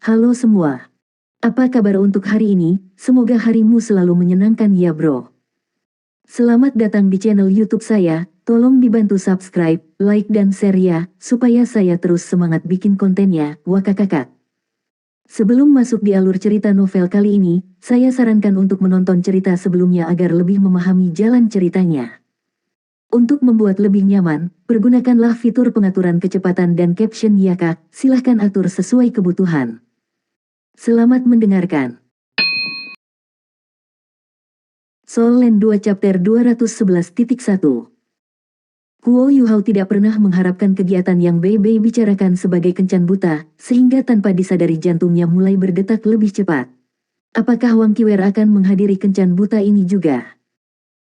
Halo semua. Apa kabar untuk hari ini? Semoga harimu selalu menyenangkan ya bro. Selamat datang di channel YouTube saya. Tolong dibantu subscribe, like dan share ya, supaya saya terus semangat bikin kontennya. Wakakakak. Sebelum masuk di alur cerita novel kali ini, saya sarankan untuk menonton cerita sebelumnya agar lebih memahami jalan ceritanya. Untuk membuat lebih nyaman, pergunakanlah fitur pengaturan kecepatan dan caption ya kak, silahkan atur sesuai kebutuhan. Selamat mendengarkan. Soul Land 2 Chapter 211.1. Huo Yuhao tidak pernah mengharapkan kegiatan yang Bei Bei bicarakan sebagai kencan buta, sehingga tanpa disadari jantungnya mulai berdetak lebih cepat. Apakah Wang Qiwer akan menghadiri kencan buta ini juga?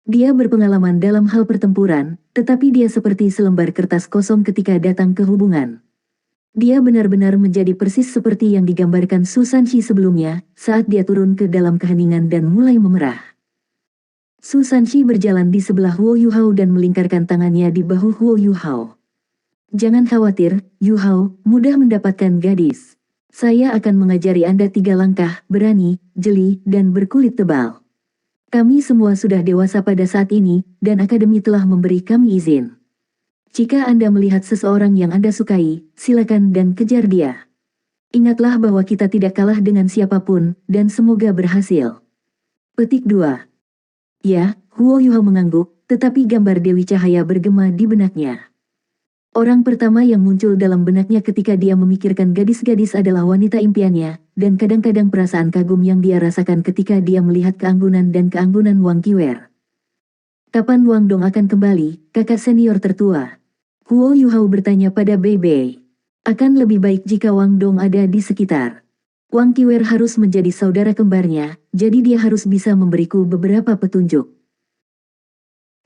Dia berpengalaman dalam hal pertempuran, tetapi dia seperti selembar kertas kosong ketika datang ke hubungan. Dia benar-benar menjadi persis seperti yang digambarkan Su Sanxi sebelumnya, saat dia turun ke dalam keheningan dan mulai memerah. Su Sanxi berjalan di sebelah Huo Yuhao dan melingkarkan tangannya di bahu Huo Yuhao. Jangan khawatir, Yuhao, mudah mendapatkan gadis. Saya akan mengajari Anda 3 langkah, berani, jeli, dan berkulit tebal. Kami semua sudah dewasa pada saat ini, dan akademi telah memberi kami izin. Jika Anda melihat seseorang yang Anda sukai, silakan dan kejar dia. Ingatlah bahwa kita tidak kalah dengan siapapun, dan semoga berhasil. Petik 2. Ya, Huo Yuhao mengangguk, tetapi gambar Dewi Cahaya bergema di benaknya. Orang pertama yang muncul dalam benaknya ketika dia memikirkan gadis-gadis adalah wanita impiannya, dan kadang-kadang perasaan kagum yang dia rasakan ketika dia melihat keanggunan dan keanggunan Wang Qiwer. Kapan Wang Dong akan kembali, kakak senior tertua? Huo Yuhao bertanya pada Bei Bei. Akan lebih baik jika Wang Dong ada di sekitar. Wang Qiwer harus menjadi saudara kembarnya, jadi dia harus bisa memberiku beberapa petunjuk.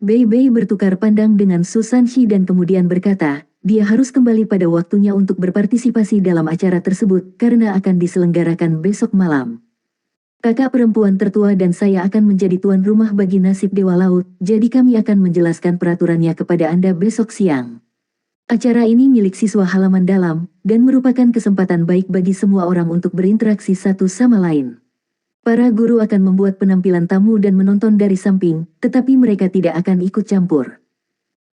Bei Bei bertukar pandang dengan Su Sanxi dan kemudian berkata, dia harus kembali pada waktunya untuk berpartisipasi dalam acara tersebut karena akan diselenggarakan besok malam. Kakak perempuan tertua dan saya akan menjadi tuan rumah bagi nasib Dewa Laut, jadi kami akan menjelaskan peraturannya kepada Anda besok siang. Acara ini milik siswa halaman dalam, dan merupakan kesempatan baik bagi semua orang untuk berinteraksi satu sama lain. Para guru akan membuat penampilan tamu dan menonton dari samping, tetapi mereka tidak akan ikut campur.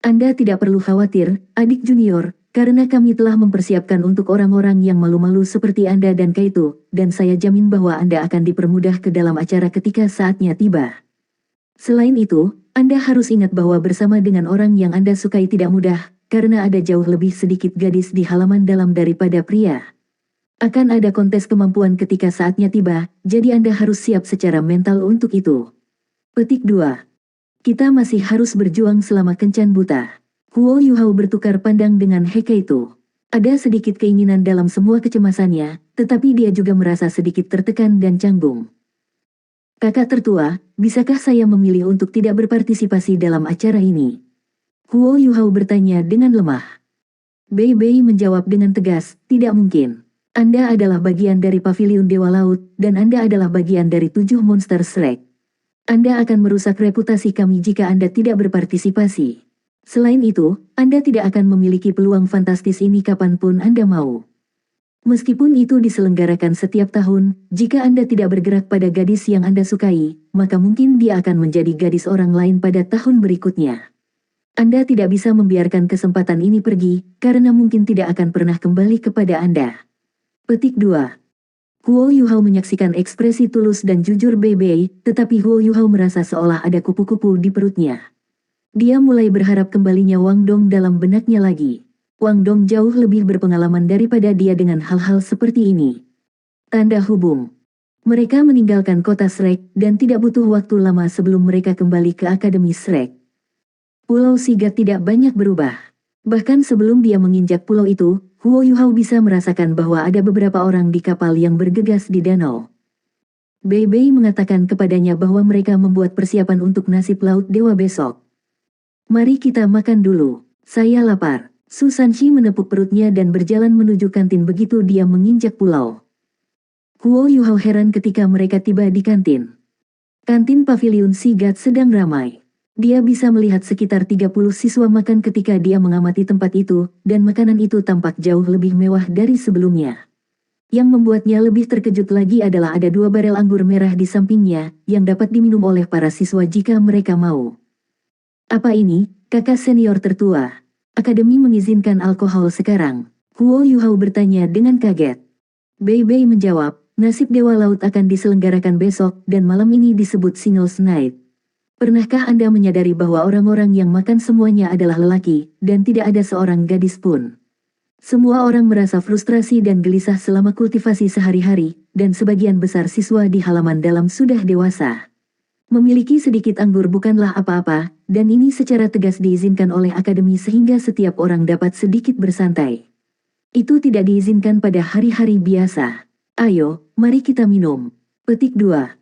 Anda tidak perlu khawatir, adik junior, karena kami telah mempersiapkan untuk orang-orang yang malu-malu seperti Anda dan Kaito, dan saya jamin bahwa Anda akan dipermudah ke dalam acara ketika saatnya tiba. Selain itu, Anda harus ingat bahwa bersama dengan orang yang Anda sukai tidak mudah, karena ada jauh lebih sedikit gadis di halaman dalam daripada pria. Akan ada kontes kemampuan ketika saatnya tiba, jadi Anda harus siap secara mental untuk itu. Petik 2. Kita masih harus berjuang selama kencan buta. Huo Yuhao bertukar pandang dengan Kaito. Ada sedikit keinginan dalam semua kecemasannya, tetapi dia juga merasa sedikit tertekan dan canggung. Kakak tertua, bisakah saya memilih untuk tidak berpartisipasi dalam acara ini? Huo Yuhao bertanya dengan lemah. Bei Bei menjawab dengan tegas, tidak mungkin. Anda adalah bagian dari Paviliun Dewa Laut, dan Anda adalah bagian dari 7 monster Shrek. Anda akan merusak reputasi kami jika Anda tidak berpartisipasi. Selain itu, Anda tidak akan memiliki peluang fantastis ini kapanpun Anda mau. Meskipun itu diselenggarakan setiap tahun, jika Anda tidak bergerak pada gadis yang Anda sukai, maka mungkin dia akan menjadi gadis orang lain pada tahun berikutnya. Anda tidak bisa membiarkan kesempatan ini pergi, karena mungkin tidak akan pernah kembali kepada Anda. Petik 2. Huo Yuhao menyaksikan ekspresi tulus dan jujur Bei Bei, tetapi Huo Yuhao merasa seolah ada kupu-kupu di perutnya. Dia mulai berharap kembalinya Wang Dong dalam benaknya lagi. Wang Dong jauh lebih berpengalaman daripada dia dengan hal-hal seperti ini. Tanda hubung. Mereka meninggalkan kota Shrek, dan tidak butuh waktu lama sebelum mereka kembali ke Akademi Shrek. Pulau Sigat tidak banyak berubah. Bahkan sebelum dia menginjak pulau itu, Huo Yuhao bisa merasakan bahwa ada beberapa orang di kapal yang bergegas di danau. Bei Bei mengatakan kepadanya bahwa mereka membuat persiapan untuk nasib laut dewa besok. Mari kita makan dulu, saya lapar. Su Sanxi menepuk perutnya dan berjalan menuju kantin begitu dia menginjak pulau. Huo Yuhao heran ketika mereka tiba di kantin. Kantin Paviliun Sigat sedang ramai. Dia bisa melihat sekitar 30 siswa makan ketika dia mengamati tempat itu, dan makanan itu tampak jauh lebih mewah dari sebelumnya. Yang membuatnya lebih terkejut lagi adalah ada 2 barel anggur merah di sampingnya, yang dapat diminum oleh para siswa jika mereka mau. Apa ini, kakak senior tertua? Akademi mengizinkan alkohol sekarang? Huo Yuhao bertanya dengan kaget. Bei Bei menjawab, nasib Dewa Laut akan diselenggarakan besok dan malam ini disebut Singles Night. Pernahkah Anda menyadari bahwa orang-orang yang makan semuanya adalah lelaki, dan tidak ada seorang gadis pun? Semua orang merasa frustrasi dan gelisah selama kultivasi sehari-hari, dan sebagian besar siswa di halaman dalam sudah dewasa. Memiliki sedikit anggur bukanlah apa-apa, dan ini secara tegas diizinkan oleh akademi sehingga setiap orang dapat sedikit bersantai. Itu tidak diizinkan pada hari-hari biasa. Ayo, mari kita minum. Petik 2.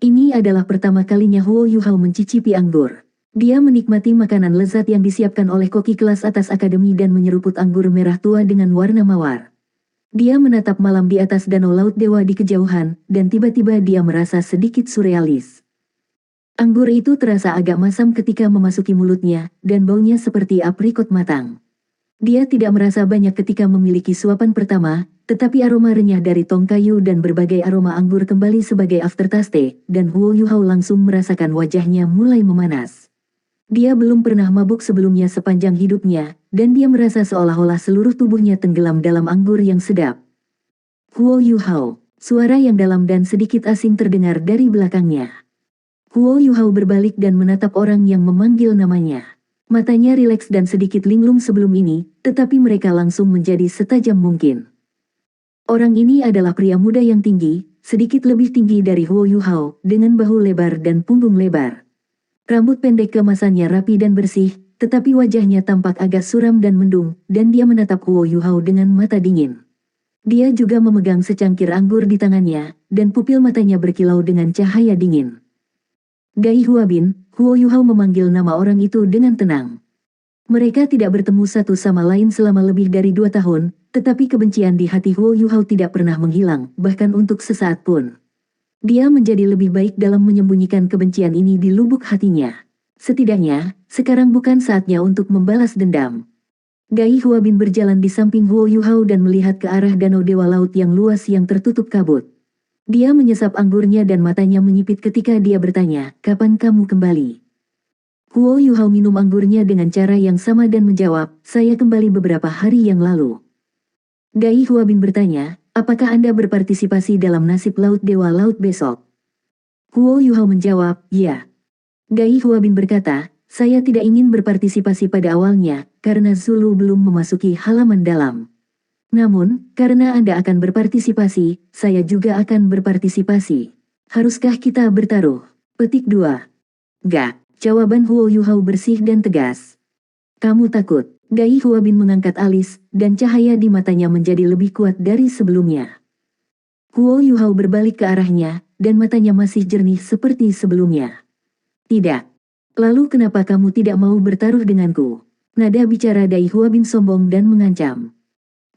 Ini adalah pertama kalinya Huo Yuhao mencicipi anggur. Dia menikmati makanan lezat yang disiapkan oleh koki kelas atas akademi dan menyeruput anggur merah tua dengan warna mawar. Dia menatap malam di atas danau Laut Dewa di kejauhan, dan tiba-tiba dia merasa sedikit surrealis. Anggur itu terasa agak masam ketika memasuki mulutnya, dan baunya seperti aprikot matang. Dia tidak merasa banyak ketika memiliki suapan pertama, tetapi aroma renyah dari tong kayu dan berbagai aroma anggur kembali sebagai aftertaste, dan Huo Yuhao langsung merasakan wajahnya mulai memanas. Dia belum pernah mabuk sebelumnya sepanjang hidupnya, dan dia merasa seolah-olah seluruh tubuhnya tenggelam dalam anggur yang sedap. Huo Yuhao, suara yang dalam dan sedikit asing terdengar dari belakangnya. Huo Yuhao berbalik dan menatap orang yang memanggil namanya. Matanya rileks dan sedikit linglung sebelum ini, tetapi mereka langsung menjadi setajam mungkin. Orang ini adalah pria muda yang tinggi, sedikit lebih tinggi dari Huo Yuhao, dengan bahu lebar dan punggung lebar. Rambut pendek kemasannya rapi dan bersih, tetapi wajahnya tampak agak suram dan mendung, dan dia menatap Huo Yuhao dengan mata dingin. Dia juga memegang secangkir anggur di tangannya, dan pupil matanya berkilau dengan cahaya dingin. Dai Huabin, Huo Yuhao memanggil nama orang itu dengan tenang. Mereka tidak bertemu satu sama lain selama lebih dari 2 tahun, tetapi kebencian di hati Huo Yuhao tidak pernah menghilang, bahkan untuk sesaat pun. Dia menjadi lebih baik dalam menyembunyikan kebencian ini di lubuk hatinya. Setidaknya, sekarang bukan saatnya untuk membalas dendam. Dai Huabin berjalan di samping Huo Yuhao dan melihat ke arah danau Dewa Laut yang luas yang tertutup kabut. Dia menyesap anggurnya dan matanya menyipit ketika dia bertanya, "Kapan kamu kembali?" Huo Yuhao minum anggurnya dengan cara yang sama dan menjawab, "Saya kembali beberapa hari yang lalu." Dai Huabin bertanya, "Apakah Anda berpartisipasi dalam nasib Laut Dewa Laut besok?" Huo Yuhao menjawab, "Ya." Dai Huabin berkata, "Saya tidak ingin berpartisipasi pada awalnya, karena Zulu belum memasuki halaman dalam. Namun, karena Anda akan berpartisipasi, saya juga akan berpartisipasi. Haruskah kita bertaruh?" Petik 2. Gak, jawaban Huo Yuhao bersih dan tegas. "Kamu takut?" Dai Huabin mengangkat alis, dan cahaya di matanya menjadi lebih kuat dari sebelumnya. Huo Yuhao berbalik ke arahnya, dan matanya masih jernih seperti sebelumnya. "Tidak. Lalu kenapa kamu tidak mau bertaruh denganku?" Nada bicara Dai Huabin sombong dan mengancam.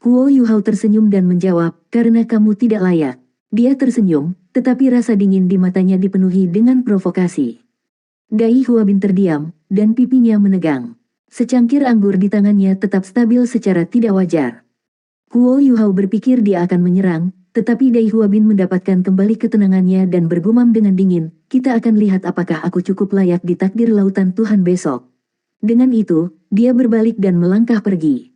Huo Yuhao tersenyum dan menjawab, "Karena kamu tidak layak." Dia tersenyum, tetapi rasa dingin di matanya dipenuhi dengan provokasi. Dai Huabin terdiam, dan pipinya menegang. Secangkir anggur di tangannya tetap stabil secara tidak wajar. Huo Yuhao berpikir dia akan menyerang, tetapi Dai Huabin mendapatkan kembali ketenangannya dan bergumam dengan dingin, "Kita akan lihat apakah aku cukup layak di takdir lautan Tuhan besok." Dengan itu, dia berbalik dan melangkah pergi.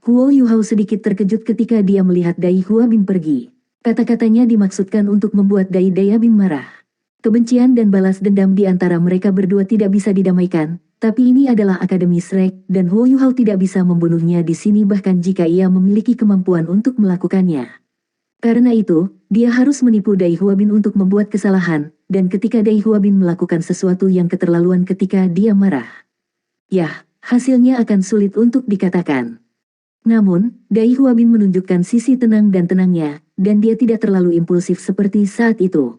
Huo Yuhao sedikit terkejut ketika dia melihat Dai Huabin pergi. Kata-katanya dimaksudkan untuk membuat Dai Huabin marah. Kebencian dan balas dendam di antara mereka berdua tidak bisa didamaikan, tapi ini adalah Akademi Shrek, dan Huo Yuhao tidak bisa membunuhnya di sini bahkan jika ia memiliki kemampuan untuk melakukannya. Karena itu, dia harus menipu Dai Huabin untuk membuat kesalahan, dan ketika Dai Huabin melakukan sesuatu yang keterlaluan ketika dia marah. Yah, hasilnya akan sulit untuk dikatakan. Namun, Dai Huabin menunjukkan sisi tenang dan tenangnya, dan dia tidak terlalu impulsif seperti saat itu.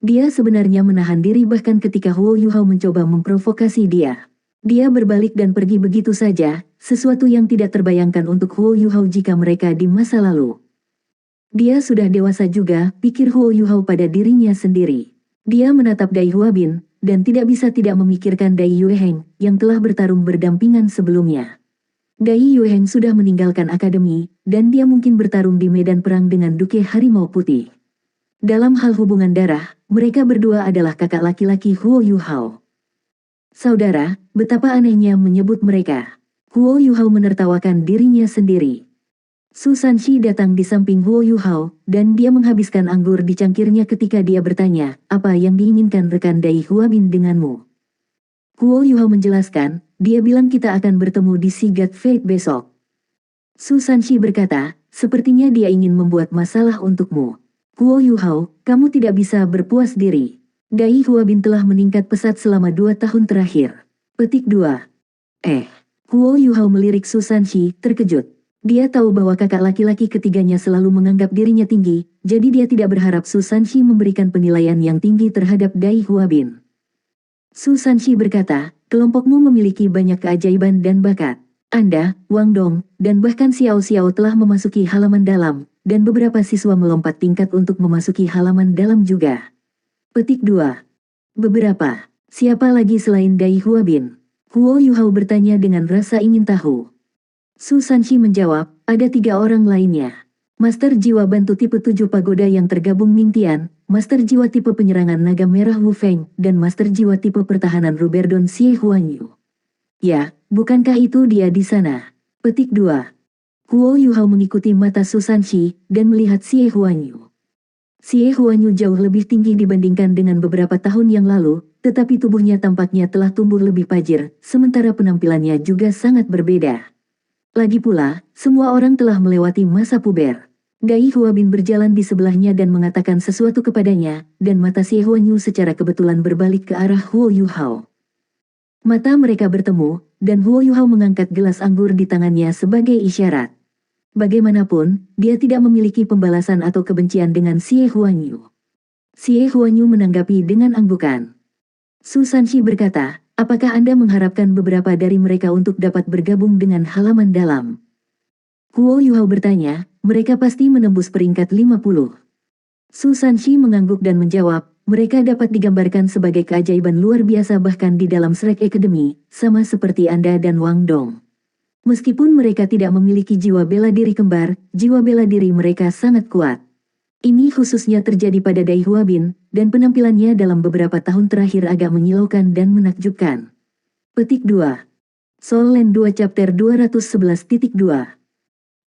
Dia sebenarnya menahan diri bahkan ketika Huo Yuhao mencoba memprovokasi dia. Dia berbalik dan pergi begitu saja, sesuatu yang tidak terbayangkan untuk Huo Yuhao jika mereka di masa lalu. Dia sudah dewasa juga, pikir Huo Yuhao pada dirinya sendiri. Dia menatap Dai Huabin, dan tidak bisa tidak memikirkan Dai Yueheng, yang telah bertarung berdampingan sebelumnya. Dai Yuheng sudah meninggalkan akademi, dan dia mungkin bertarung di medan perang dengan Duke Harimau Putih. Dalam hal hubungan darah, mereka berdua adalah kakak laki-laki Huo Yuhao. Saudara, betapa anehnya menyebut mereka. Huo Yuhao menertawakan dirinya sendiri. Su Sanxi datang di samping Huo Yuhao, dan dia menghabiskan anggur di cangkirnya ketika dia bertanya, apa yang diinginkan rekan Dai Huabin denganmu? Huo Yuhao menjelaskan, dia bilang kita akan bertemu di Sigat Fate besok. Su Sanxi berkata, sepertinya dia ingin membuat masalah untukmu. Huo Yuhao, kamu tidak bisa berpuas diri. Dai Huabin telah meningkat pesat selama 2 tahun terakhir. Petik 2. Huo Yuhao melirik Su Sanxi, terkejut. Dia tahu bahwa kakak laki-laki ketiganya selalu menganggap dirinya tinggi, jadi dia tidak berharap Su Sanxi memberikan penilaian yang tinggi terhadap Dai Huabin. Su Sanxi berkata, kelompokmu memiliki banyak keajaiban dan bakat. Anda, Wang Dong, dan bahkan Xiao Xiao telah memasuki halaman dalam, dan beberapa siswa melompat tingkat untuk memasuki halaman dalam juga. Petik 2. Beberapa. Siapa lagi selain Dai Huabin? Huo Yuhao bertanya dengan rasa ingin tahu. Su Sanxi menjawab, ada 3 orang lainnya. Master Jiwa Bantu tipe 7 Pagoda yang tergabung Mingtian, Master Jiwa tipe penyerangan Naga Merah Wu Feng, dan Master Jiwa tipe pertahanan Ruberdon Xie Huanyu. Ya, bukankah itu dia di sana? Petik 2. Huo Yuhao mengikuti mata Su Sanxi, dan melihat Xie Huanyu. Xie Huanyu jauh lebih tinggi dibandingkan dengan beberapa tahun yang lalu, tetapi tubuhnya tampaknya telah tumbuh lebih pajir, sementara penampilannya juga sangat berbeda. Lagi pula, semua orang telah melewati masa puber. Dai Huabin berjalan di sebelahnya dan mengatakan sesuatu kepadanya, dan mata Xie Huanyu secara kebetulan berbalik ke arah Huo Yuhao. Mata mereka bertemu, dan Huo Yuhao mengangkat gelas anggur di tangannya sebagai isyarat. Bagaimanapun, dia tidak memiliki pembalasan atau kebencian dengan Xie Huanyu. Xie Huanyu menanggapi dengan anggukan. Su Sanxi berkata, apakah Anda mengharapkan beberapa dari mereka untuk dapat bergabung dengan halaman dalam? Huo Yuhao bertanya, mereka pasti menembus peringkat 50. Su Sanxi mengangguk dan menjawab, mereka dapat digambarkan sebagai keajaiban luar biasa bahkan di dalam Shrek Academy, sama seperti Anda dan Wang Dong. Meskipun mereka tidak memiliki jiwa bela diri kembar, jiwa bela diri mereka sangat kuat. Ini khususnya terjadi pada Dai Huabin, dan penampilannya dalam beberapa tahun terakhir agak menyilaukan dan menakjubkan. Petik 2. Soul Land 2 Chapter 211.2.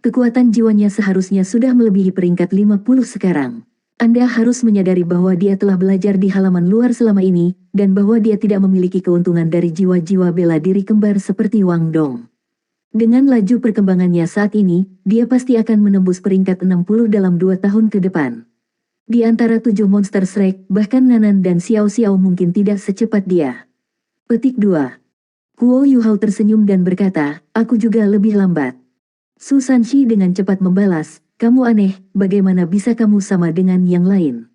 Kekuatan jiwanya seharusnya sudah melebihi peringkat 50 sekarang. Anda harus menyadari bahwa dia telah belajar di halaman luar selama ini, dan bahwa dia tidak memiliki keuntungan dari jiwa-jiwa bela diri kembar seperti Wang Dong. Dengan laju perkembangannya saat ini, dia pasti akan menembus peringkat 60 dalam 2 tahun ke depan. Di antara 7 monster Shrek, bahkan Nanan dan Xiao Xiao mungkin tidak secepat dia. Petik 2. Huo Yuhao tersenyum dan berkata, aku juga lebih lambat. Su Sanxi dengan cepat membalas, kamu aneh, bagaimana bisa kamu sama dengan yang lain?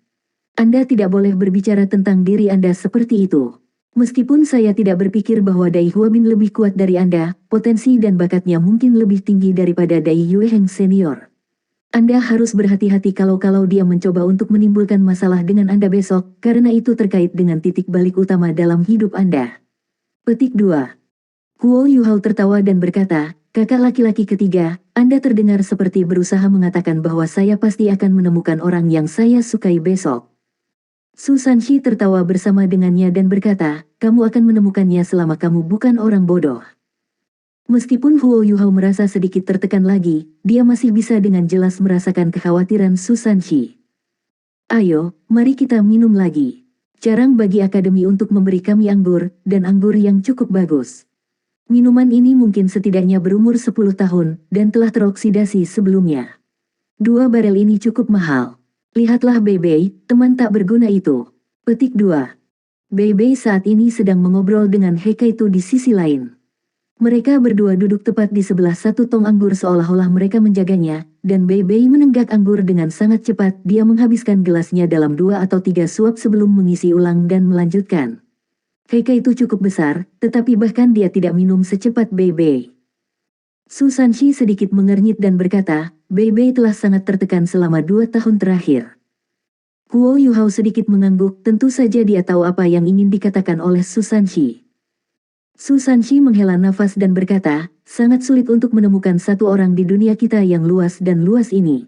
Anda tidak boleh berbicara tentang diri Anda seperti itu. Meskipun saya tidak berpikir bahwa Dai Huabin lebih kuat dari Anda, potensi dan bakatnya mungkin lebih tinggi daripada Dai Yueheng senior. Anda harus berhati-hati kalau dia mencoba untuk menimbulkan masalah dengan Anda besok, karena itu terkait dengan titik balik utama dalam hidup Anda. Petik 2. Huo Yuhao tertawa dan berkata, kakak laki-laki ketiga, Anda terdengar seperti berusaha mengatakan bahwa saya pasti akan menemukan orang yang saya sukai besok. Su Sanxi tertawa bersama dengannya dan berkata, kamu akan menemukannya selama kamu bukan orang bodoh. Meskipun Huo Yuhao merasa sedikit tertekan lagi, dia masih bisa dengan jelas merasakan kekhawatiran Su Sanxi. Ayo, mari kita minum lagi. Jarang bagi akademi untuk memberi kami anggur, dan anggur yang cukup bagus. Minuman ini mungkin setidaknya berumur 10 tahun, dan telah teroksidasi sebelumnya. 2 barel ini cukup mahal. Lihatlah Bebe, teman tak berguna itu. Petik 2. Bebe saat ini sedang mengobrol dengan Hekaitu di sisi lain. Mereka berdua duduk tepat di sebelah satu tong anggur seolah-olah mereka menjaganya, dan Bebe menenggak anggur dengan sangat cepat. Dia menghabiskan gelasnya dalam 2 atau 3 suap sebelum mengisi ulang dan melanjutkan. Hekaitu cukup besar, tetapi bahkan dia tidak minum secepat Bebe. Su Sanxi sedikit mengernyit dan berkata, Bebe telah sangat tertekan selama 2 tahun terakhir. Huo Yuhao sedikit mengangguk, tentu saja dia tahu apa yang ingin dikatakan oleh Su Sanxi. Su Sanshi menghela nafas dan berkata, sangat sulit untuk menemukan satu orang di dunia kita yang luas dan luas ini.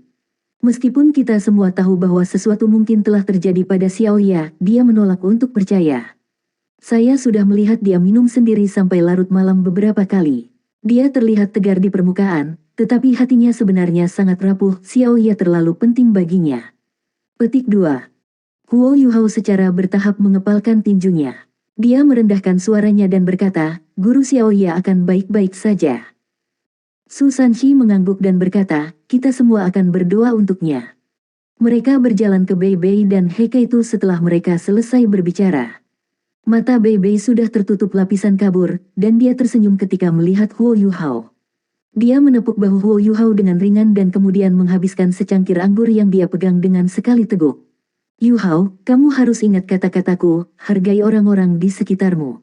Meskipun kita semua tahu bahwa sesuatu mungkin telah terjadi pada Xiaoya, dia menolak untuk percaya. Saya sudah melihat dia minum sendiri sampai larut malam beberapa kali. Dia terlihat tegar di permukaan, tetapi hatinya sebenarnya sangat rapuh. Xiaoya terlalu penting baginya. Petik 2. Huo Yuhao secara bertahap mengepalkan tinjunya. Dia merendahkan suaranya dan berkata, Guru Xiaoya akan baik-baik saja. Su Sanshi mengangguk dan berkata, kita semua akan berdoa untuknya. Mereka berjalan ke Bei Bei dan Hekaitu setelah mereka selesai berbicara. Mata Bei Bei sudah tertutup lapisan kabur, dan dia tersenyum ketika melihat Huo Yuhao. Dia menepuk bahu Huo Yuhao dengan ringan dan kemudian menghabiskan secangkir anggur yang dia pegang dengan sekali teguk. Yuhao, kamu harus ingat kata-kataku, hargai orang-orang di sekitarmu.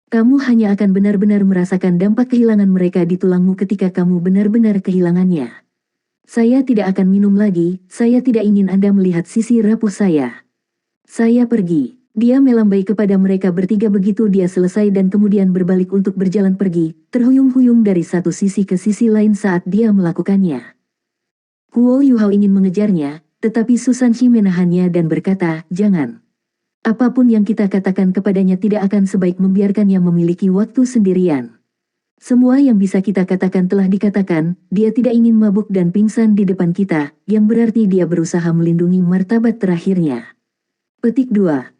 Kamu hanya akan benar-benar merasakan dampak kehilangan mereka di tulangmu ketika kamu benar-benar kehilangannya. Saya tidak akan minum lagi, saya tidak ingin Anda melihat sisi rapuh saya. Saya pergi. Dia melambai kepada mereka bertiga begitu dia selesai dan kemudian berbalik untuk berjalan pergi, terhuyung-huyung dari satu sisi ke sisi lain saat dia melakukannya. Huo Yuhao ingin mengejarnya, tetapi Su Sanshi menahannya dan berkata, jangan. Apapun yang kita katakan kepadanya tidak akan sebaik membiarkannya memiliki waktu sendirian. Semua yang bisa kita katakan telah dikatakan, dia tidak ingin mabuk dan pingsan di depan kita, yang berarti dia berusaha melindungi martabat terakhirnya. Petik 2.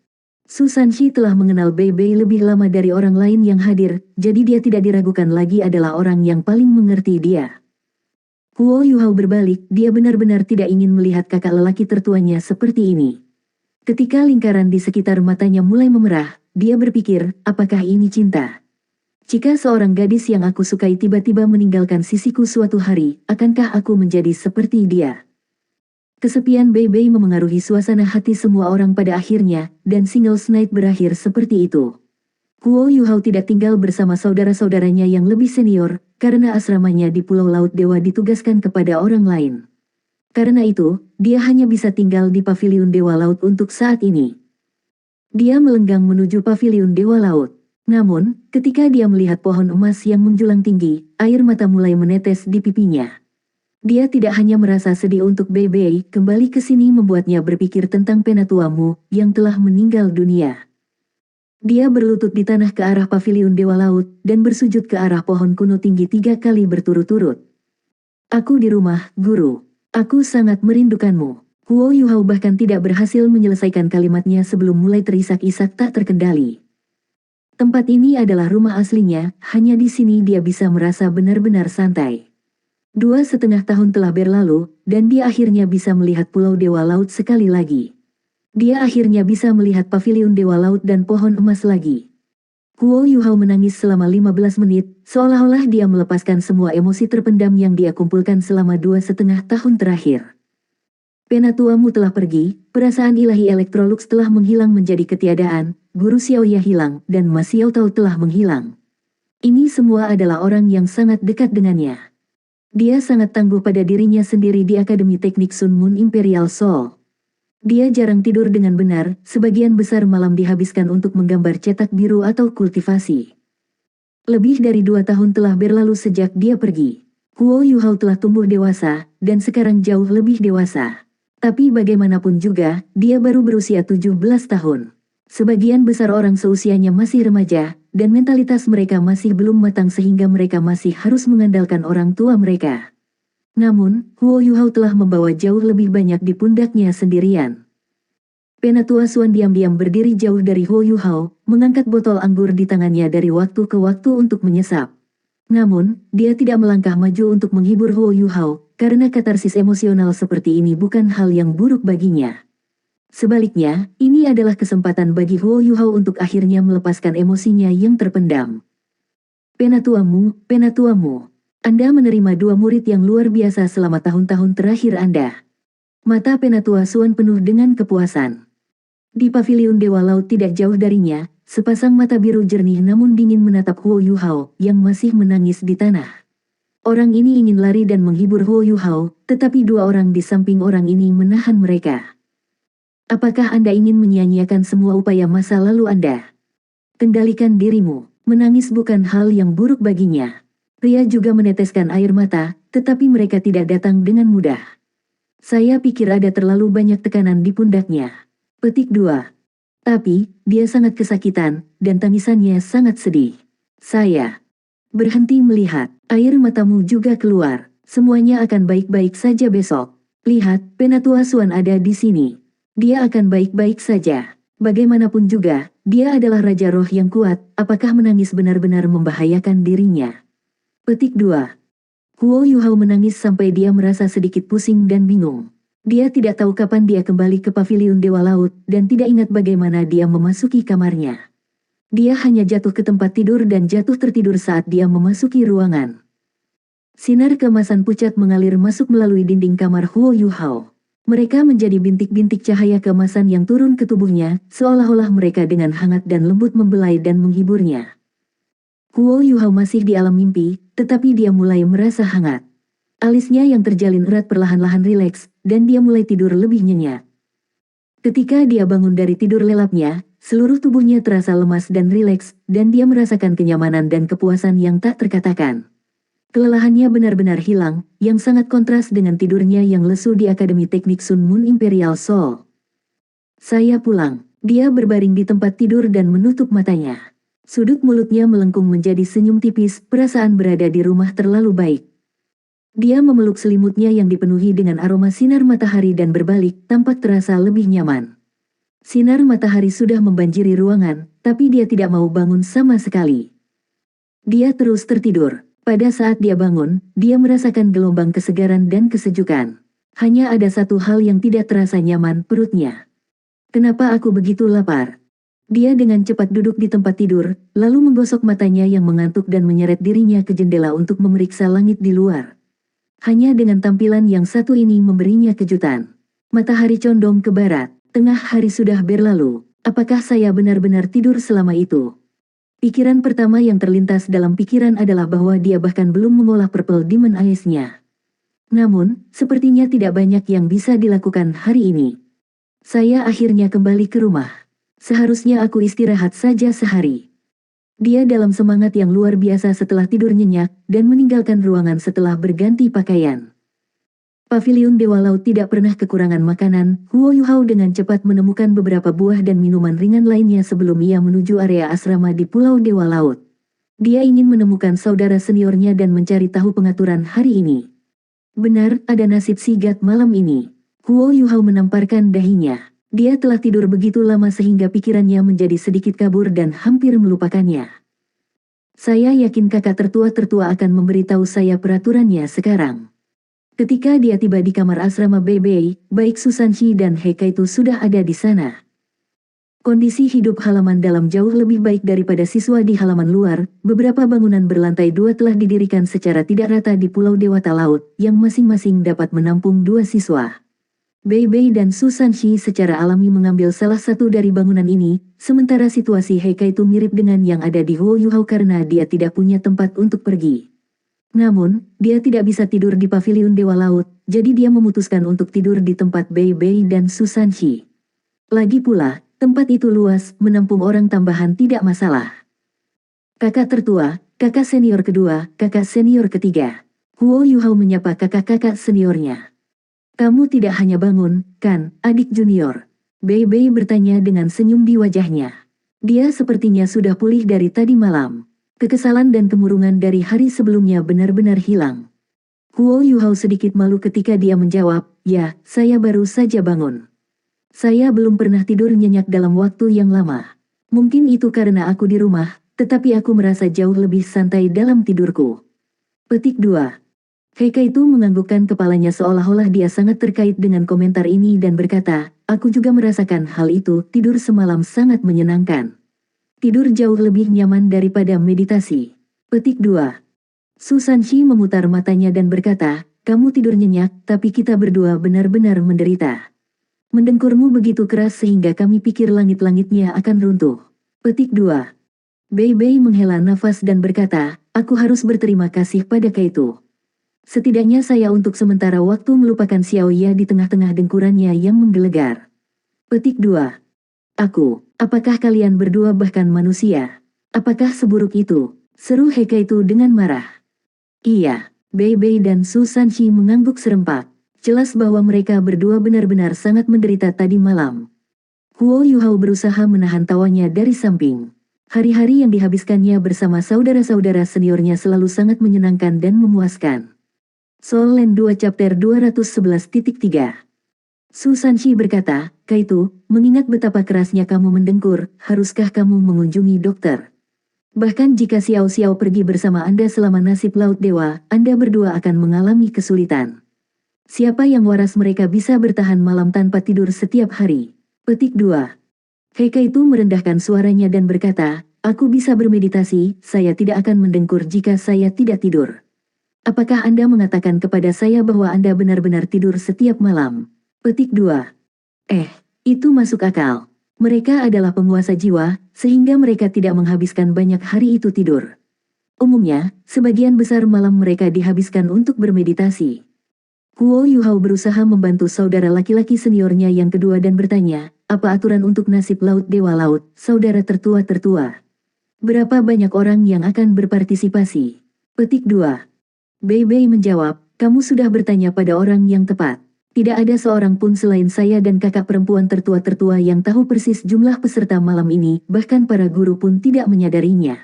Su Sanshi telah mengenal Bei Bei lebih lama dari orang lain yang hadir, jadi dia tidak diragukan lagi adalah orang yang paling mengerti dia. Huo Yuhao berbalik, dia benar-benar tidak ingin melihat kakak lelaki tertuanya seperti ini. Ketika lingkaran di sekitar matanya mulai memerah, dia berpikir, apakah ini cinta? Jika seorang gadis yang aku sukai tiba-tiba meninggalkan sisiku suatu hari, akankah aku menjadi seperti dia? Kesepian Bei Bei memengaruhi suasana hati semua orang pada akhirnya, dan Singles Night berakhir seperti itu. Huo Yuhao tidak tinggal bersama saudara-saudaranya yang lebih senior, karena asramanya di Pulau Laut Dewa ditugaskan kepada orang lain. Karena itu, dia hanya bisa tinggal di Paviliun Dewa Laut untuk saat ini. Dia melenggang menuju Paviliun Dewa Laut. Namun, ketika dia melihat pohon emas yang menjulang tinggi, air mata mulai menetes di pipinya. Dia tidak hanya merasa sedih untuk Bei Bei, kembali ke sini membuatnya berpikir tentang penatuamu, yang telah meninggal dunia. Dia berlutut di tanah ke arah Paviliun Dewa Laut, dan bersujud ke arah pohon kuno tinggi 3 kali berturut-turut. Aku di rumah, Guru. Aku sangat merindukanmu. Huo Yuhao bahkan tidak berhasil menyelesaikan kalimatnya sebelum mulai terisak-isak tak terkendali. Tempat ini adalah rumah aslinya, hanya di sini dia bisa merasa benar-benar santai. 2,5 tahun telah berlalu, dan dia akhirnya bisa melihat Pulau Dewa Laut sekali lagi. Dia akhirnya bisa melihat Paviliun Dewa Laut dan pohon emas lagi. Huo Yuhao menangis selama 15 menit, seolah-olah dia melepaskan semua emosi terpendam yang dia kumpulkan selama 2,5 tahun terakhir. Penatuamu telah pergi, perasaan ilahi Electrolux telah menghilang menjadi ketiadaan, Guru Xiaoya hilang, dan Ma Xiaotao telah menghilang. Ini semua adalah orang yang sangat dekat dengannya. Dia sangat tangguh pada dirinya sendiri di Akademi Teknik Sun Moon Imperial Soul. Dia jarang tidur dengan benar, sebagian besar malam dihabiskan untuk menggambar cetak biru atau kultivasi. Lebih dari 2 tahun telah berlalu sejak dia pergi. Huo Yuhao telah tumbuh dewasa, dan sekarang jauh lebih dewasa. Tapi bagaimanapun juga, dia baru berusia 17 tahun. Sebagian besar orang seusianya masih remaja, dan mentalitas mereka masih belum matang sehingga mereka masih harus mengandalkan orang tua mereka. Namun, Huo Yuhao telah membawa jauh lebih banyak di pundaknya sendirian. Penatua Suan diam-diam berdiri jauh dari Huo Yuhao, mengangkat botol anggur di tangannya dari waktu ke waktu untuk menyesap. Namun, dia tidak melangkah maju untuk menghibur Huo Yuhao, karena katarsis emosional seperti ini bukan hal yang buruk baginya. Sebaliknya, ini adalah kesempatan bagi Huo Yuhao untuk akhirnya melepaskan emosinya yang terpendam. Penatuamu, penatuamu. Anda menerima 2 murid yang luar biasa selama tahun-tahun terakhir Anda. Mata Penatua Suan penuh dengan kepuasan. Di Paviliun Dewa Laut tidak jauh darinya, sepasang mata biru jernih namun dingin menatap Huo Yuhao, yang masih menangis di tanah. Orang ini ingin lari dan menghibur Huo Yuhao, tetapi 2 orang di samping orang ini menahan mereka. Apakah Anda ingin menyia-nyiakan semua upaya masa lalu Anda? Kendalikan dirimu. Menangis bukan hal yang buruk baginya. Pria juga meneteskan air mata, tetapi mereka tidak datang dengan mudah. Saya pikir ada terlalu banyak tekanan di pundaknya. Petik 2. Tapi, dia sangat kesakitan, dan tangisannya sangat sedih. Saya berhenti melihat. Air matamu juga keluar. Semuanya akan baik-baik saja besok. Lihat, Penatua Suan ada di sini. Dia akan baik-baik saja. Bagaimanapun juga, dia adalah Raja Roh yang kuat. Apakah menangis benar-benar membahayakan dirinya? Petik 2. Huo Yuhao menangis sampai dia merasa sedikit pusing dan bingung. Dia tidak tahu kapan dia kembali ke paviliun Dewa Laut, dan tidak ingat bagaimana dia memasuki kamarnya. Dia hanya jatuh ke tempat tidur dan jatuh tertidur saat dia memasuki ruangan. Sinar keemasan pucat mengalir masuk melalui dinding kamar Huo Yuhao. Mereka menjadi bintik-bintik cahaya keemasan yang turun ke tubuhnya, seolah-olah mereka dengan hangat dan lembut membelai dan menghiburnya. Huo Yuhao masih di alam mimpi, tetapi dia mulai merasa hangat. Alisnya yang terjalin erat perlahan-lahan rileks, dan dia mulai tidur lebih nyenyak. Ketika dia bangun dari tidur lelapnya, seluruh tubuhnya terasa lemas dan rileks, dan dia merasakan kenyamanan dan kepuasan yang tak terkatakan. Kelelahannya benar-benar hilang, yang sangat kontras dengan tidurnya yang lesu di Akademi Teknik Sun Moon Imperial Soul. Saya pulang. Dia berbaring di tempat tidur dan menutup matanya. Sudut mulutnya melengkung menjadi senyum tipis, perasaan berada di rumah terlalu baik. Dia memeluk selimutnya yang dipenuhi dengan aroma sinar matahari dan berbalik, tampak terasa lebih nyaman. Sinar matahari sudah membanjiri ruangan, tapi dia tidak mau bangun sama sekali. Dia terus tertidur. Pada saat dia bangun, dia merasakan gelombang kesegaran dan kesejukan. Hanya ada satu hal yang tidak terasa nyaman, perutnya. Kenapa aku begitu lapar? Dia dengan cepat duduk di tempat tidur, lalu menggosok matanya yang mengantuk dan menyeret dirinya ke jendela untuk memeriksa langit di luar. Hanya dengan tampilan yang satu ini memberinya kejutan. Matahari condong ke barat, tengah hari sudah berlalu. Apakah saya benar-benar tidur selama itu? Pikiran pertama yang terlintas dalam pikiran adalah bahwa dia bahkan belum mengolah Purple Demon Eyes-nya. Namun, sepertinya tidak banyak yang bisa dilakukan hari ini. Saya akhirnya kembali ke rumah. Seharusnya aku istirahat saja sehari. Dia dalam semangat yang luar biasa setelah tidur nyenyak, dan meninggalkan ruangan setelah berganti pakaian. Paviliun Dewa Laut tidak pernah kekurangan makanan. Huo Yuhao dengan cepat menemukan beberapa buah dan minuman ringan lainnya sebelum ia menuju area asrama di Pulau Dewa Laut. Dia ingin menemukan saudara seniornya dan mencari tahu pengaturan hari ini. Benar, ada nasib sigat malam ini. Huo Yuhao menamparkan dahinya. Dia telah tidur begitu lama sehingga pikirannya menjadi sedikit kabur dan hampir melupakannya. Saya yakin kakak tertua akan memberitahu saya peraturannya sekarang. Ketika dia tiba di kamar asrama Beibei, baik Susan Shi dan He Kaitu sudah ada di sana. Kondisi hidup halaman dalam jauh lebih baik daripada siswa di halaman luar. Beberapa bangunan berlantai 2 telah didirikan secara tidak rata di Pulau Dewata Laut, yang masing-masing dapat menampung 2 siswa. Beibei dan Susan Shi secara alami mengambil salah satu dari bangunan ini, sementara situasi He Kaitu mirip dengan yang ada di Huo Yuhao karena dia tidak punya tempat untuk pergi. Namun, dia tidak bisa tidur di paviliun Dewa Laut, jadi dia memutuskan untuk tidur di tempat Beibei dan Susan Shi. Lagi pula, tempat itu luas, menampung orang tambahan tidak masalah. Kakak tertua, kakak senior kedua, kakak senior ketiga. Huo Yuhao menyapa kakak-kakak seniornya. Kamu tidak hanya bangun, kan, adik junior? Beibei bertanya dengan senyum di wajahnya. Dia sepertinya sudah pulih dari tadi malam. Kekesalan dan kemurungan dari hari sebelumnya benar-benar hilang. Huo Yuhao sedikit malu ketika dia menjawab, ya, saya baru saja bangun. Saya belum pernah tidur nyenyak dalam waktu yang lama. Mungkin itu karena aku di rumah, tetapi aku merasa jauh lebih santai dalam tidurku. Petik 2. He Kaitu menganggukkan kepalanya seolah-olah dia sangat terkait dengan komentar ini dan berkata, aku juga merasakan hal itu, tidur semalam sangat menyenangkan. Tidur jauh lebih nyaman daripada meditasi. Petik 2. Susan Shi memutar matanya dan berkata, kamu tidur nyenyak, tapi kita berdua benar-benar menderita. Mendengkurmu begitu keras sehingga kami pikir langit-langitnya akan runtuh. Petik 2. Beibei menghela nafas dan berkata, aku harus berterima kasih pada Kaitu. Setidaknya saya untuk sementara waktu melupakan Xiaoya di tengah-tengah dengkurannya yang menggelegar. Petik 2. Aku, apakah kalian berdua bahkan manusia? Apakah seburuk itu? Seru Heka itu dengan marah. Iya, Bei Bei dan Su Sanshi mengangguk serempak. Jelas bahwa mereka berdua benar-benar sangat menderita tadi malam. Huo Yuhao berusaha menahan tawanya dari samping. Hari-hari yang dihabiskannya bersama saudara-saudara seniornya selalu sangat menyenangkan dan memuaskan. Soul Land 2 Chapter 211.3 Su Sanshi berkata, Kaito, mengingat betapa kerasnya kamu mendengkur, haruskah kamu mengunjungi dokter? Bahkan jika Xiao Xiao pergi bersama Anda selama nasib Laut Dewa, Anda berdua akan mengalami kesulitan. Siapa yang waras mereka bisa bertahan malam tanpa tidur setiap hari? Petik 2. Heika itu merendahkan suaranya dan berkata, aku bisa bermeditasi, saya tidak akan mendengkur jika saya tidak tidur. Apakah Anda mengatakan kepada saya bahwa Anda benar-benar tidur setiap malam? Petik 2. Itu masuk akal. Mereka adalah penguasa jiwa, sehingga mereka tidak menghabiskan banyak hari itu tidur. Umumnya, sebagian besar malam mereka dihabiskan untuk bermeditasi. Huo Yuhao berusaha membantu saudara laki-laki seniornya yang kedua dan bertanya, apa aturan untuk nasib Laut Dewa Laut, saudara tertua-tertua? Berapa banyak orang yang akan berpartisipasi? Petik 2. Bei Bei menjawab, kamu sudah bertanya pada orang yang tepat. Tidak ada seorang pun selain saya dan kakak perempuan tertua-tertua yang tahu persis jumlah peserta malam ini, bahkan para guru pun tidak menyadarinya.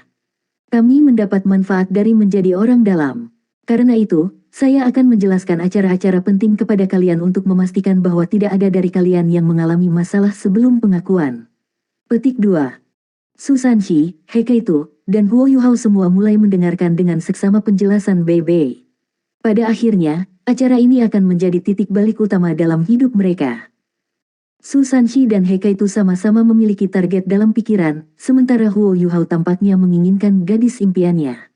Kami mendapat manfaat dari menjadi orang dalam. Karena itu, saya akan menjelaskan acara-acara penting kepada kalian untuk memastikan bahwa tidak ada dari kalian yang mengalami masalah sebelum pengakuan. Petik 2. Su Sanshi, Heikaito, dan Huo Yuhao semua mulai mendengarkan dengan seksama penjelasan Bei Bei. Pada akhirnya, acara ini akan menjadi titik balik utama dalam hidup mereka. Su Sanshi dan Heikaito sama-sama memiliki target dalam pikiran, sementara Huo Yuhao tampaknya menginginkan gadis impiannya.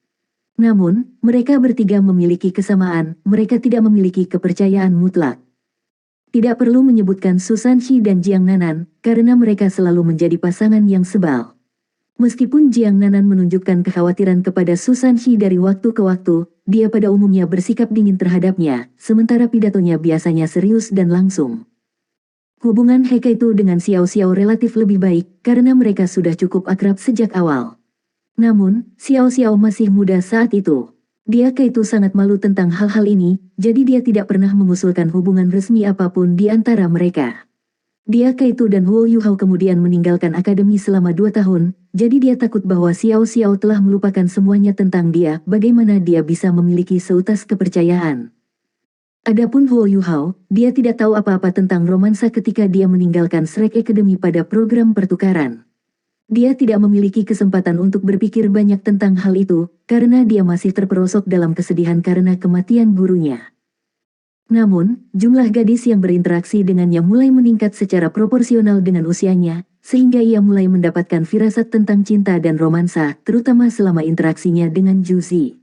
Namun, mereka bertiga memiliki kesamaan, mereka tidak memiliki kepercayaan mutlak. Tidak perlu menyebutkan Su Sanshi dan Jiang Nanan, karena mereka selalu menjadi pasangan yang sebal. Meskipun Jiang Nanan menunjukkan kekhawatiran kepada Su Sanshi dari waktu ke waktu, dia pada umumnya bersikap dingin terhadapnya, sementara pidatonya biasanya serius dan langsung. Hubungan Heikaito dengan Xiao Xiao relatif lebih baik, karena mereka sudah cukup akrab sejak awal. Namun, Xiao Xiao masih muda saat itu. Dia Kaito sangat malu tentang hal-hal ini, jadi dia tidak pernah mengusulkan hubungan resmi apapun di antara mereka. Dia Kaito dan Huo Yuhao kemudian meninggalkan akademi selama 2 tahun, jadi dia takut bahwa Xiao Xiao telah melupakan semuanya tentang dia, bagaimana dia bisa memiliki seutas kepercayaan. Adapun Huo Yuhao, dia tidak tahu apa-apa tentang romansa ketika dia meninggalkan Shrek Academy pada program pertukaran. Dia tidak memiliki kesempatan untuk berpikir banyak tentang hal itu, karena dia masih terperosok dalam kesedihan karena kematian gurunya. Namun, jumlah gadis yang berinteraksi dengannya mulai meningkat secara proporsional dengan usianya, sehingga ia mulai mendapatkan firasat tentang cinta dan romansa, terutama selama interaksinya dengan Juzi.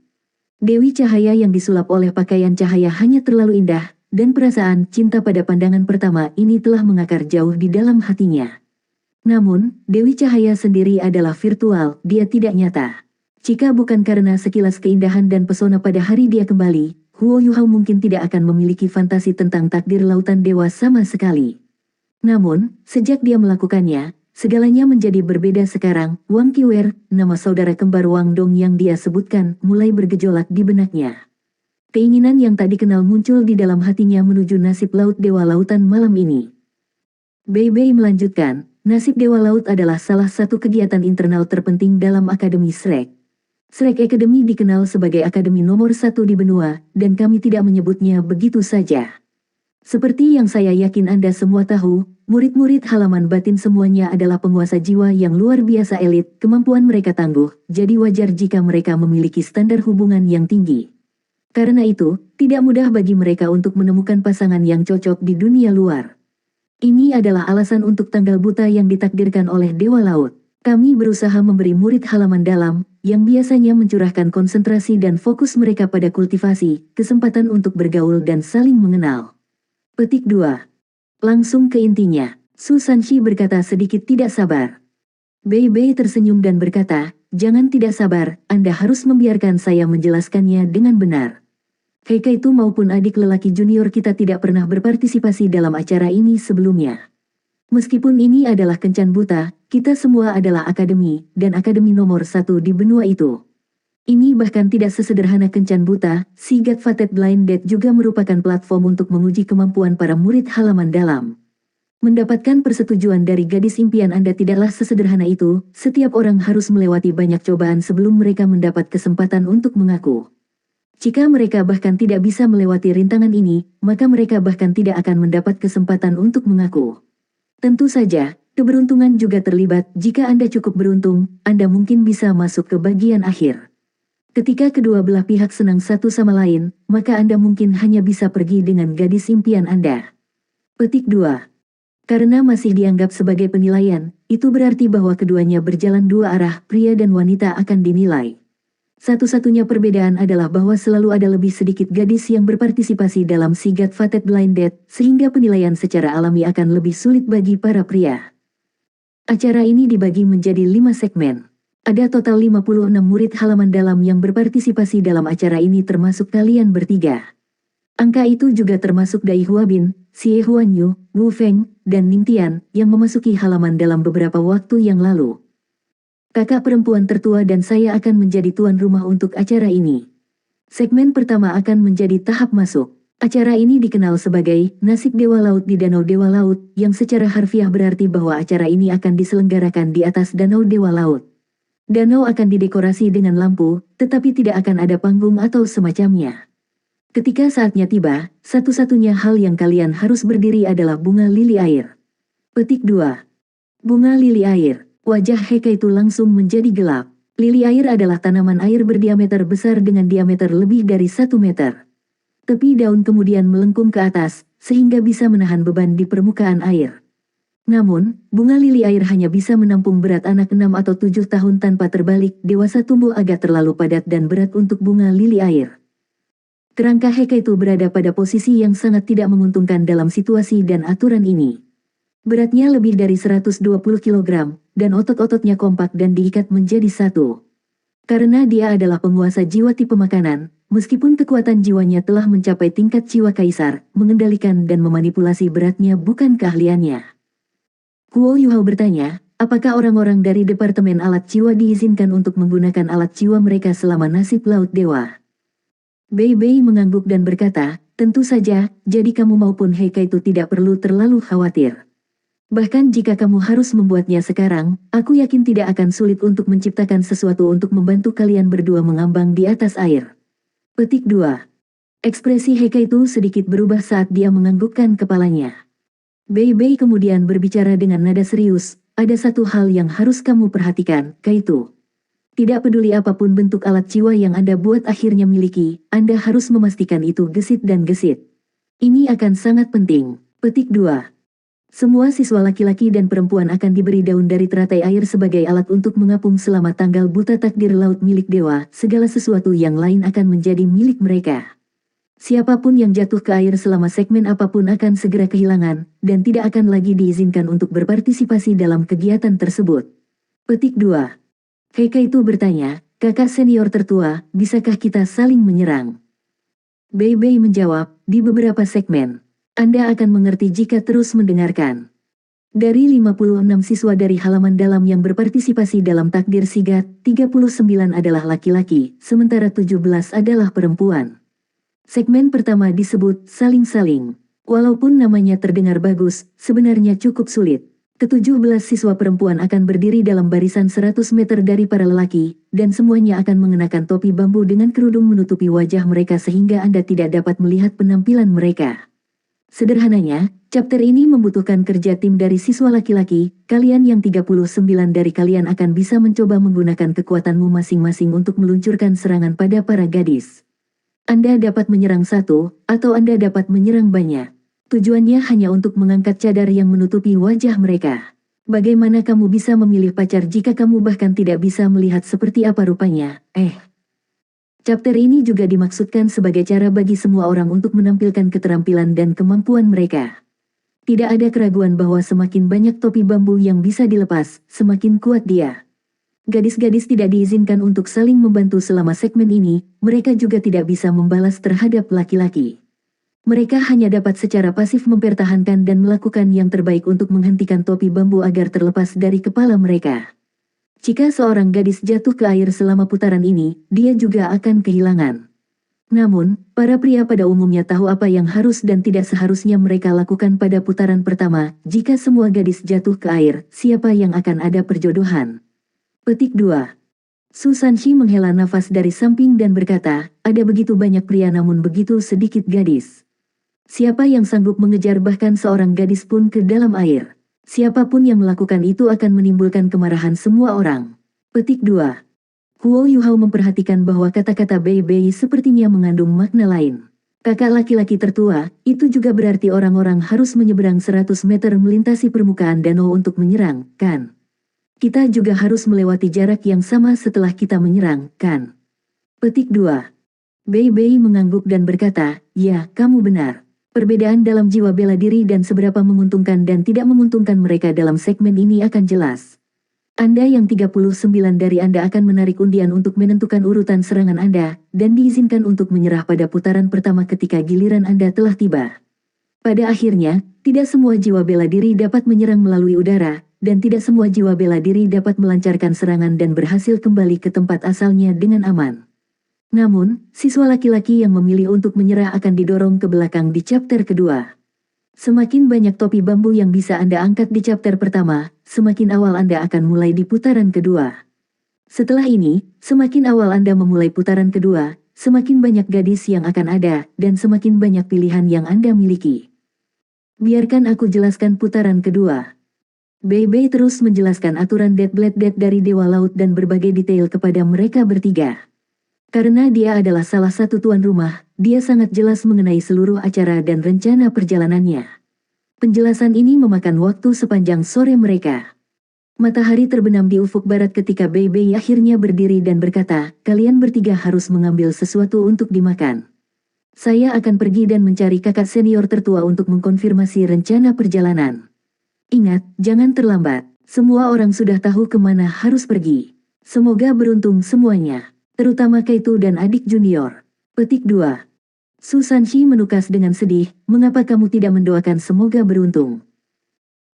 Dewi Cahaya yang disulap oleh pakaian cahaya hanya terlalu indah, dan perasaan cinta pada pandangan pertama ini telah mengakar jauh di dalam hatinya. Namun, Dewi Cahaya sendiri adalah virtual, dia tidak nyata. Jika bukan karena sekilas keindahan dan pesona pada hari dia kembali, Huo Yuhao mungkin tidak akan memiliki fantasi tentang takdir lautan dewa sama sekali. Namun, sejak dia melakukannya, segalanya menjadi berbeda sekarang. Wang Qiwer, nama saudara kembar Wang Dong yang dia sebutkan, mulai bergejolak di benaknya. Keinginan yang tak dikenal muncul di dalam hatinya menuju nasib laut dewa lautan malam ini. Bei Bei melanjutkan, nasib dewa laut adalah salah satu kegiatan internal terpenting dalam Akademi Shrek. Shrek Academy dikenal sebagai akademi nomor 1 di benua, dan kami tidak menyebutnya begitu saja. Seperti yang saya yakin Anda semua tahu, murid-murid halaman batin semuanya adalah penguasa jiwa yang luar biasa elit, kemampuan mereka tangguh, jadi wajar jika mereka memiliki standar hubungan yang tinggi. Karena itu, tidak mudah bagi mereka untuk menemukan pasangan yang cocok di dunia luar. Ini adalah alasan untuk tanggal buta yang ditakdirkan oleh Dewa Laut. Kami berusaha memberi murid halaman dalam, yang biasanya mencurahkan konsentrasi dan fokus mereka pada kultivasi, kesempatan untuk bergaul dan saling mengenal. Petik 2. Langsung ke intinya, Su Sanshi berkata sedikit tidak sabar. Bei Bei tersenyum dan berkata, jangan tidak sabar, Anda harus membiarkan saya menjelaskannya dengan benar. Heikaito maupun adik lelaki junior kita tidak pernah berpartisipasi dalam acara ini sebelumnya. Meskipun ini adalah kencan buta, kita semua adalah akademi, dan akademi nomor satu di benua itu. Ini bahkan tidak sesederhana kencan buta, Sigat Fated Blinded juga merupakan platform untuk menguji kemampuan para murid halaman dalam. Mendapatkan persetujuan dari gadis impian Anda tidaklah sesederhana itu, setiap orang harus melewati banyak cobaan sebelum mereka mendapat kesempatan untuk mengaku. Jika mereka bahkan tidak bisa melewati rintangan ini, maka mereka bahkan tidak akan mendapat kesempatan untuk mengaku. Tentu saja, keberuntungan juga terlibat. Jika Anda cukup beruntung, Anda mungkin bisa masuk ke bagian akhir. Ketika kedua belah pihak senang satu sama lain, maka Anda mungkin hanya bisa pergi dengan gadis impian Anda. Petik 2. Karena masih dianggap sebagai penilaian, itu berarti bahwa keduanya berjalan dua arah, pria dan wanita akan dinilai. Satu-satunya perbedaan adalah bahwa selalu ada lebih sedikit gadis yang berpartisipasi dalam Sigat Fated Blinded, sehingga penilaian secara alami akan lebih sulit bagi para pria. Acara ini dibagi menjadi 5 segmen. Ada total 56 murid halaman dalam yang berpartisipasi dalam acara ini termasuk kalian bertiga. Angka itu juga termasuk Dai Huabin, Xie Huanyu, Wu Feng, dan Ning Tian, yang memasuki halaman dalam beberapa waktu yang lalu. Kakak perempuan tertua dan saya akan menjadi tuan rumah untuk acara ini. Segmen pertama akan menjadi tahap masuk. Acara ini dikenal sebagai Nasib Dewa Laut di Danau Dewa Laut, yang secara harfiah berarti bahwa acara ini akan diselenggarakan di atas Danau Dewa Laut. Danau akan didekorasi dengan lampu, tetapi tidak akan ada panggung atau semacamnya. Ketika saatnya tiba, satu-satunya hal yang kalian harus berdiri adalah bunga lili air. Petik 2. Bunga lili air. Wajah Heka itu langsung menjadi gelap. Lili air adalah tanaman air berdiameter besar dengan diameter lebih dari 1 meter. Tepi daun kemudian melengkung ke atas, sehingga bisa menahan beban di permukaan air. Namun, bunga lili air hanya bisa menampung berat anak 6 atau 7 tahun tanpa terbalik. Dewasa tumbuh agak terlalu padat dan berat untuk bunga lili air. Kerangka Heka itu berada pada posisi yang sangat tidak menguntungkan dalam situasi dan aturan ini. Beratnya lebih dari 120 kg, dan otot-ototnya kompak dan diikat menjadi satu. Karena dia adalah penguasa jiwa tipe makanan, meskipun kekuatan jiwanya telah mencapai tingkat jiwa kaisar, mengendalikan dan memanipulasi beratnya bukan keahliannya. Kuo Yuhao bertanya, apakah orang-orang dari Departemen Alat Jiwa diizinkan untuk menggunakan alat jiwa mereka selama nasib Laut Dewa? Bei Bei mengangguk dan berkata, tentu saja, jadi kamu maupun Heka itu tidak perlu terlalu khawatir. Bahkan jika kamu harus membuatnya sekarang, aku yakin tidak akan sulit untuk menciptakan sesuatu untuk membantu kalian berdua mengambang di atas air. Petik 2. Ekspresi Heka itu sedikit berubah saat dia menganggukkan kepalanya. Bei Bei kemudian berbicara dengan nada serius, ada satu hal yang harus kamu perhatikan, Kaitu. Tidak peduli apapun bentuk alat jiwa yang Anda buat akhirnya miliki, Anda harus memastikan itu gesit dan gesit. Ini akan sangat penting. Petik 2. Semua siswa laki-laki dan perempuan akan diberi daun dari teratai air sebagai alat untuk mengapung selama tanggal buta takdir laut milik dewa, segala sesuatu yang lain akan menjadi milik mereka. Siapapun yang jatuh ke air selama segmen apapun akan segera kehilangan, dan tidak akan lagi diizinkan untuk berpartisipasi dalam kegiatan tersebut. Petik 2. Heka itu bertanya, kakak senior tertua, bisakah kita saling menyerang? Bei Bei menjawab, di beberapa segmen. Anda akan mengerti jika terus mendengarkan. Dari 56 siswa dari halaman dalam yang berpartisipasi dalam takdir sigat, 39 adalah laki-laki, sementara 17 adalah perempuan. Segmen pertama disebut saling-saling. Walaupun namanya terdengar bagus, sebenarnya cukup sulit. Ke-17 siswa perempuan akan berdiri dalam barisan 100 meter dari para lelaki, dan semuanya akan mengenakan topi bambu dengan kerudung menutupi wajah mereka sehingga Anda tidak dapat melihat penampilan mereka. Sederhananya, chapter ini membutuhkan kerja tim dari siswa laki-laki. Kalian yang 39 dari kalian akan bisa mencoba menggunakan kekuatanmu masing-masing untuk meluncurkan serangan pada para gadis. Anda dapat menyerang satu, atau Anda dapat menyerang banyak. Tujuannya hanya untuk mengangkat cadar yang menutupi wajah mereka. Bagaimana kamu bisa memilih pacar jika kamu bahkan tidak bisa melihat seperti apa rupanya? Chapter ini juga dimaksudkan sebagai cara bagi semua orang untuk menampilkan keterampilan dan kemampuan mereka. Tidak ada keraguan bahwa semakin banyak topi bambu yang bisa dilepas, semakin kuat dia. Gadis-gadis tidak diizinkan untuk saling membantu selama segmen ini, mereka juga tidak bisa membalas terhadap laki-laki. Mereka hanya dapat secara pasif mempertahankan dan melakukan yang terbaik untuk menghentikan topi bambu agar terlepas dari kepala mereka. Jika seorang gadis jatuh ke air selama putaran ini, dia juga akan kehilangan. Namun, para pria pada umumnya tahu apa yang harus dan tidak seharusnya mereka lakukan pada putaran pertama. Jika semua gadis jatuh ke air, siapa yang akan ada perjodohan? Petik 2. Su Sanxi menghela nafas dari samping dan berkata, ada begitu banyak pria namun begitu sedikit gadis. Siapa yang sanggup mengejar bahkan seorang gadis pun ke dalam air? Siapapun yang melakukan itu akan menimbulkan kemarahan semua orang. Petik 2. Huo Yuhao memperhatikan bahwa kata-kata Bei Bei sepertinya mengandung makna lain. Kakak laki-laki tertua, itu juga berarti orang-orang harus menyeberang 100 meter melintasi permukaan danau untuk menyerang, kan? Kita juga harus melewati jarak yang sama setelah kita menyerang, kan? Petik 2. Bei Bei mengangguk dan berkata, ya, kamu benar. Perbedaan dalam jiwa bela diri dan seberapa menguntungkan dan tidak menguntungkan mereka dalam segmen ini akan jelas. Anda yang 39 dari Anda akan menarik undian untuk menentukan urutan serangan Anda, dan diizinkan untuk menyerah pada putaran pertama ketika giliran Anda telah tiba. Pada akhirnya, tidak semua jiwa bela diri dapat menyerang melalui udara, dan tidak semua jiwa bela diri dapat melancarkan serangan dan berhasil kembali ke tempat asalnya dengan aman. Namun, siswa laki-laki yang memilih untuk menyerah akan didorong ke belakang di chapter kedua. Semakin banyak topi bambu yang bisa Anda angkat di chapter pertama, semakin awal Anda akan mulai di putaran kedua. Setelah ini, semakin awal Anda memulai putaran kedua, semakin banyak gadis yang akan ada, dan semakin banyak pilihan yang Anda miliki. Biarkan aku jelaskan putaran kedua. Bei Bei terus menjelaskan aturan Dead Blade Dead dari Dewa Laut dan berbagai detail kepada mereka bertiga. Karena dia adalah salah satu tuan rumah, dia sangat jelas mengenai seluruh acara dan rencana perjalanannya. Penjelasan ini memakan waktu sepanjang sore mereka. Matahari terbenam di ufuk barat ketika Bei Bei akhirnya berdiri dan berkata, kalian bertiga harus mengambil sesuatu untuk dimakan. Saya akan pergi dan mencari kakak senior tertua untuk mengkonfirmasi rencana perjalanan. Ingat, jangan terlambat. Semua orang sudah tahu kemana harus pergi. Semoga beruntung semuanya. Terutama Kaito dan adik junior. Petik 2. Su Sanxi menukas dengan sedih, mengapa kamu tidak mendoakan semoga beruntung?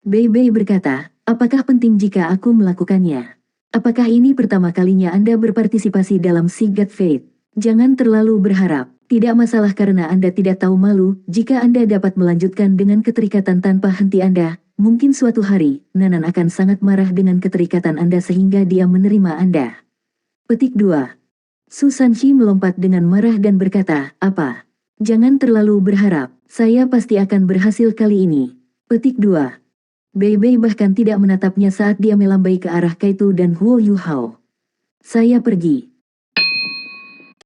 Bei Bei berkata, apakah penting jika aku melakukannya? Apakah ini pertama kalinya Anda berpartisipasi dalam Sea God Fate? Jangan terlalu berharap, tidak masalah karena Anda tidak tahu malu, jika Anda dapat melanjutkan dengan keterikatan tanpa henti Anda, mungkin suatu hari, Nanan akan sangat marah dengan keterikatan Anda sehingga dia menerima Anda. Petik 2. Su Sanxi melompat dengan marah dan berkata, apa? Jangan terlalu berharap, saya pasti akan berhasil kali ini. Petik 2. Bei Bei bahkan tidak menatapnya saat dia melambai ke arah Kaito dan Huo Yuhao. Saya pergi.